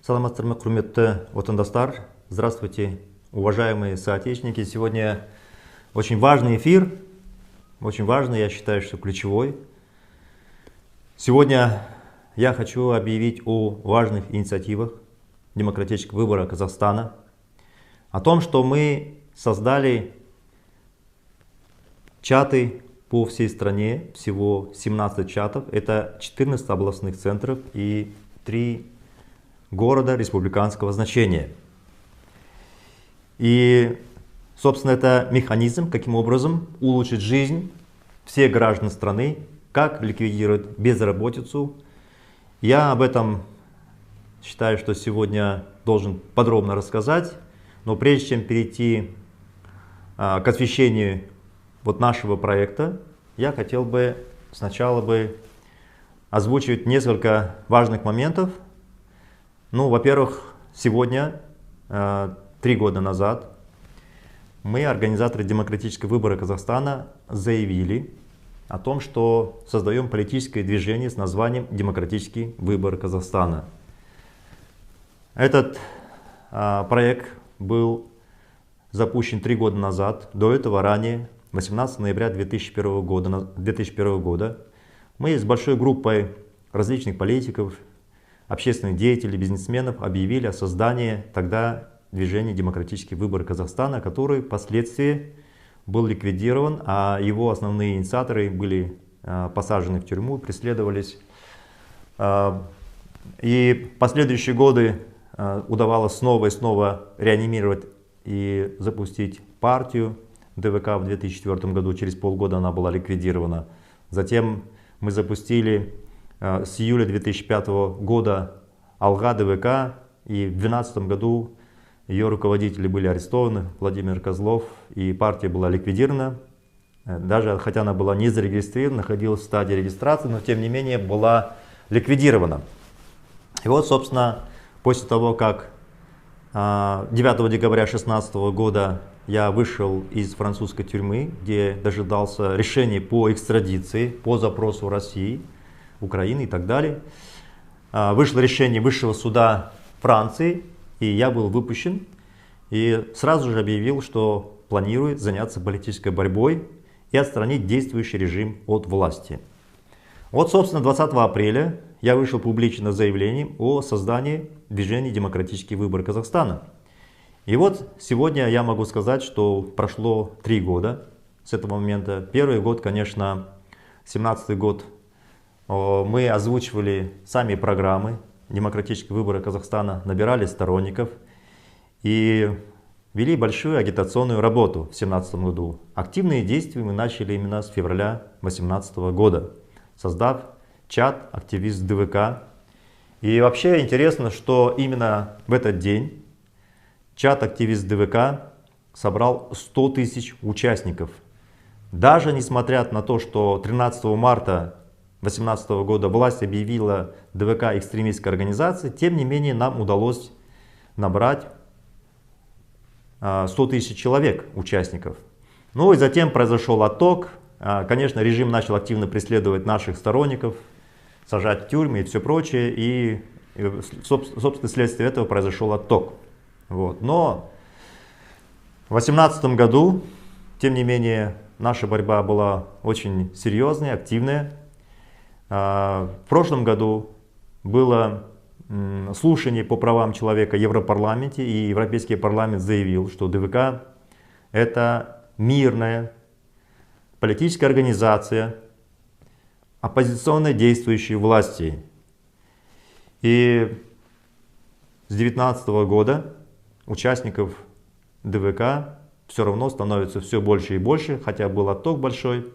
Саламатсыздарбы, құрметті отандастар. Здравствуйте, уважаемые соотечественники. Сегодня очень важный эфир, очень важный, я считаю, что ключевой. Сегодня я хочу объявить о важных инициативах демократического выбора Казахстана, о том, что мы создали чаты по всей стране, всего 17 чатов, это 14 областных центров и 3 города республиканского значения. И, собственно, это механизм, каким образом улучшить жизнь всех граждан страны, как ликвидировать безработицу. Я об этом считаю, что сегодня должен подробно рассказать, но прежде чем перейти к освещению нашего проекта, я хотел бы сначала озвучить несколько важных моментов. Во-первых, сегодня, 3 года назад, мы, организаторы демократического выбора Казахстана, заявили о том, что создаем политическое движение с названием «Демократический выбор Казахстана». Этот проект был запущен 3 года назад. До этого ранее, 18 ноября 2001 года, мы с большой группой различных политиков, общественных деятелей, бизнесменов объявили о создании тогда движения «Демократический выбор Казахстана», который впоследствии был ликвидирован, а его основные инициаторы были посажены в тюрьму, преследовались. И в последующие годы удавалось снова и снова реанимировать и запустить партию ДВК в 2004 году. Через полгода она была ликвидирована. Затем мы запустили с июля 2005 года Алга ДВК, и в 2012 году ее руководители были арестованы, Владимир Козлов, и партия была ликвидирована. Даже хотя она была не зарегистрирована, находилась в стадии регистрации, но тем не менее была ликвидирована. И вот, собственно, после того, как 9 декабря 2016 года я вышел из французской тюрьмы, где дожидался решения по экстрадиции, по запросу России, Украины и так далее. Вышло решение Высшего суда Франции, и я был выпущен. И сразу же объявил, что планирует заняться политической борьбой и отстранить действующий режим от власти. Вот, собственно, 20 апреля я вышел публично с заявлением о создании движения «Демократический выбор Казахстана». И вот сегодня я могу сказать, что прошло 3 года с этого момента. Первый год, конечно, 17-й год, мы озвучивали сами программы демократического выбора Казахстана, набирали сторонников и вели большую агитационную работу в 2017 году. Активные действия мы начали именно с февраля 2018 года, создав чат «Активист ДВК». И вообще интересно, что именно в этот день чат «Активист ДВК» собрал 100 тысяч участников. Даже несмотря на то, что 13 марта 2018 года власть объявила ДВК экстремистской организацией, тем не менее нам удалось набрать 100 тысяч человек, участников. Ну и затем произошел отток. Конечно, режим начал активно преследовать наших сторонников, сажать в тюрьмы и все прочее. И собственно, вследствие этого произошел отток. Но в 2018 году, тем не менее, наша борьба была очень серьезной, активная. В прошлом году было слушание по правам человека в Европарламенте, и Европейский парламент заявил, что ДВК — это мирная политическая организация, оппозиционно действующей власти. И с 2019 года участников ДВК все равно становится все больше и больше, хотя был отток большой.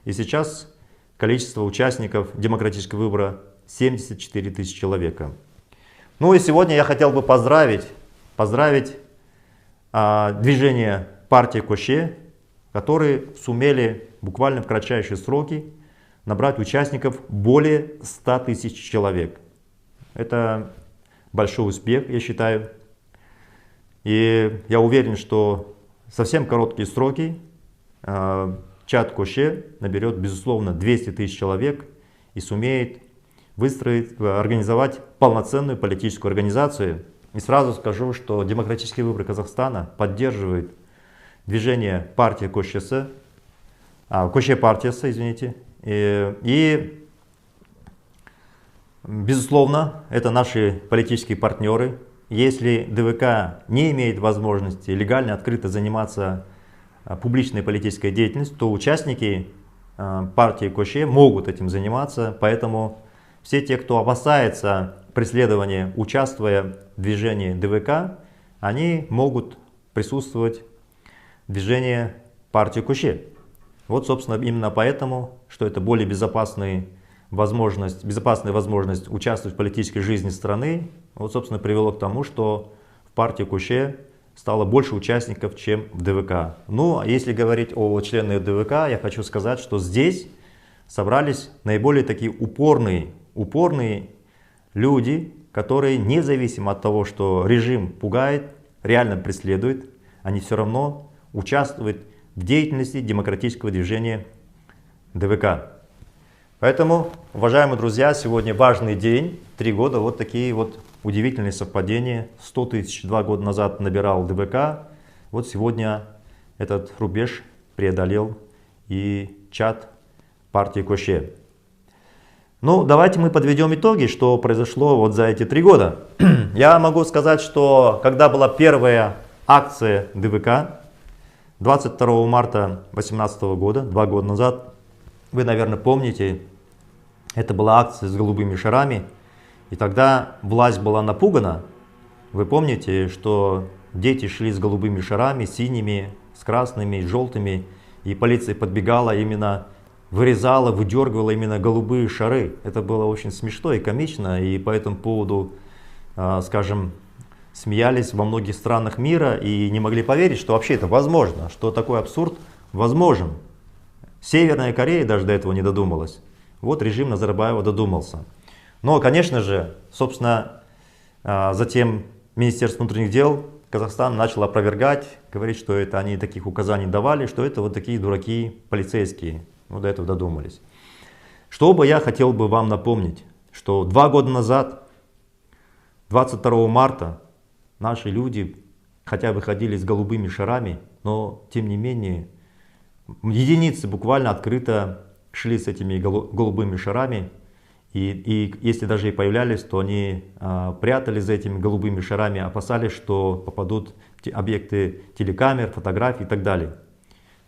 И сейчас количество участников демократического выбора 74 тысячи человека. Ну и сегодня я хотел бы поздравить движение партии Коше, которые сумели буквально в кратчайшие сроки набрать участников более 100 тысяч человек. Это большой успех, я считаю. И я уверен, что совсем короткие сроки чат Коше наберет, безусловно, 200 тысяч человек и сумеет организовать полноценную политическую организацию. И сразу скажу, что демократические выборы Казахстана поддерживает движение партии Көшесі, Көше партиясы, извините. И, безусловно, это наши политические партнеры. Если ДВК не имеет возможности легально, открыто заниматься публичной политической деятельностью, то участники партии Көше могут этим заниматься. Поэтому все те, кто опасается преследования, участвуя в движении ДВК, они могут присутствовать в движении партии Көше. Вот, собственно, именно поэтому, что это более безопасная возможность участвовать в политической жизни страны, вот, собственно, привело к тому, что в партии Көше стало больше участников, чем в ДВК. Ну, а если говорить о членах ДВК, я хочу сказать, что здесь собрались наиболее такие упорные люди, которые, независимо от того, что режим пугает, реально преследует, они все равно участвуют в деятельности демократического движения ДВК. Поэтому, уважаемые друзья, сегодня важный день, 3 года, вот такие вот удивительные совпадения. 100 тысяч 2 года назад набирал ДВК, вот сегодня этот рубеж преодолел и чат партии Көше. Ну, давайте мы подведем итоги, что произошло вот за эти 3 года. Я могу сказать, что когда была первая акция ДВК, 22 марта 2018 года, 2 года назад, вы, наверное, помните, это была акция с голубыми шарами, и тогда власть была напугана. Вы помните, что дети шли с голубыми шарами, синими, с красными, желтыми, и полиция подбегала именно, вырезала, выдергивала именно голубые шары. Это было очень смешно и комично, и по этому поводу, скажем, смеялись во многих странах мира и не могли поверить, что вообще это возможно, что такой абсурд возможен. Северная Корея даже до этого не додумалась. Вот режим Назарбаева додумался. Но, конечно же, собственно, затем Министерство внутренних дел Казахстана начало опровергать, говорить, что это они таких указаний давали, что это вот такие дураки полицейские. Вот до этого додумались. Что бы я хотел бы вам напомнить, что 2 года назад, 22 марта, наши люди хотя выходили с голубыми шарами, но тем не менее единицы буквально открыто шли с этими голубыми шарами. И если даже и появлялись, то они прятались за этими голубыми шарами, опасались, что попадут объекты телекамер, фотографий и так далее.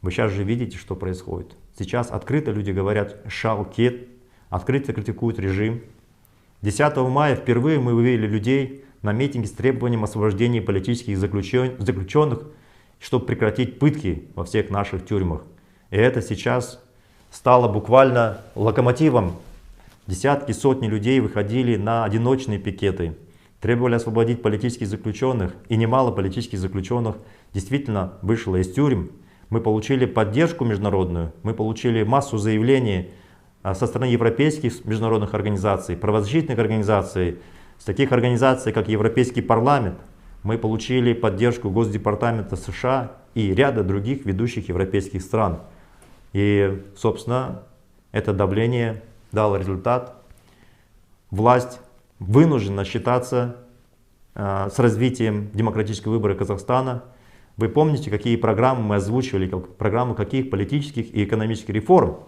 Вы сейчас же видите, что происходит. Сейчас открыто люди говорят «шалкет», открыто критикуют режим. 10 мая впервые мы вывели людей на митинги с требованием освобождения политических заключенных, чтобы прекратить пытки во всех наших тюрьмах. И это сейчас стало буквально локомотивом. Десятки, сотни людей выходили на одиночные пикеты, требовали освободить политических заключенных, и немало политических заключенных действительно вышло из тюрем. Мы получили поддержку международную, мы получили массу заявлений со стороны европейских международных организаций, правозащитных организаций, с таких организаций, как Европейский парламент. Мы получили поддержку Госдепартамента США и ряда других ведущих европейских стран. И, собственно, это давление дало результат. Власть вынуждена считаться с развитием демократического выбора Казахстана. Вы помните, какие программы мы озвучивали, программы каких политических и экономических реформ.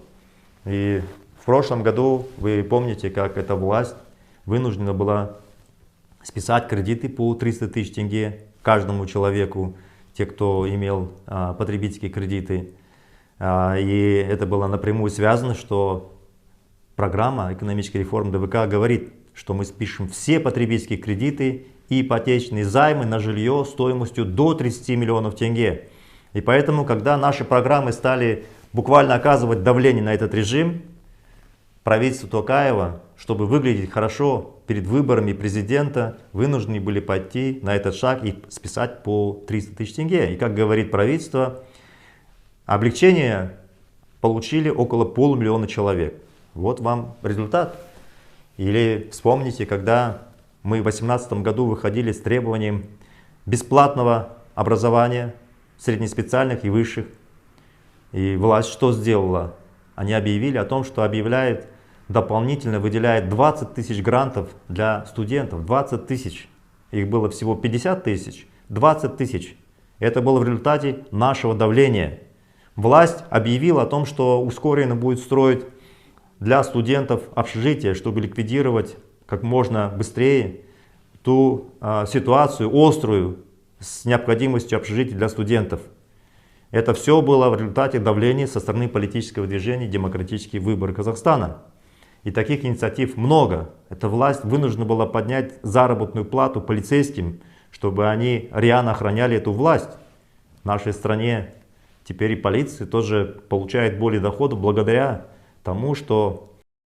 И в прошлом году вы помните, как эта власть вынуждена была списать кредиты по 300 тысяч тенге каждому человеку, те, кто имел потребительские кредиты. И это было напрямую связано, что программа экономической реформы ДВК говорит, что мы спишем все потребительские кредиты и ипотечные займы на жилье стоимостью до 30 миллионов тенге. И поэтому, когда наши программы стали буквально оказывать давление на этот режим, правительство Токаева, чтобы выглядеть хорошо перед выборами президента, вынуждены были пойти на этот шаг и списать по 300 тысяч тенге. И как говорит правительство, облегчение получили около 500 000 человек. Вот вам результат. Или вспомните, когда мы в 2018 году выходили с требованием бесплатного образования, среднеспециальных и высших. И власть что сделала? Они объявили о том, что объявляет дополнительно выделяет 20 тысяч грантов для студентов. 20 тысяч. Их было всего 50 тысяч. 20 тысяч. Это было в результате нашего давления. Власть объявила о том, что ускоренно будет строить для студентов общежития, чтобы ликвидировать как можно быстрее ту ситуацию острую с необходимостью общежитий для студентов. Это все было в результате давления со стороны политического движения «Демократические выборы Казахстана». И таких инициатив много. Эта власть вынуждена была поднять заработную плату полицейским, чтобы они реально охраняли эту власть. В нашей стране теперь и полиция тоже получает более доходов благодаря тому, что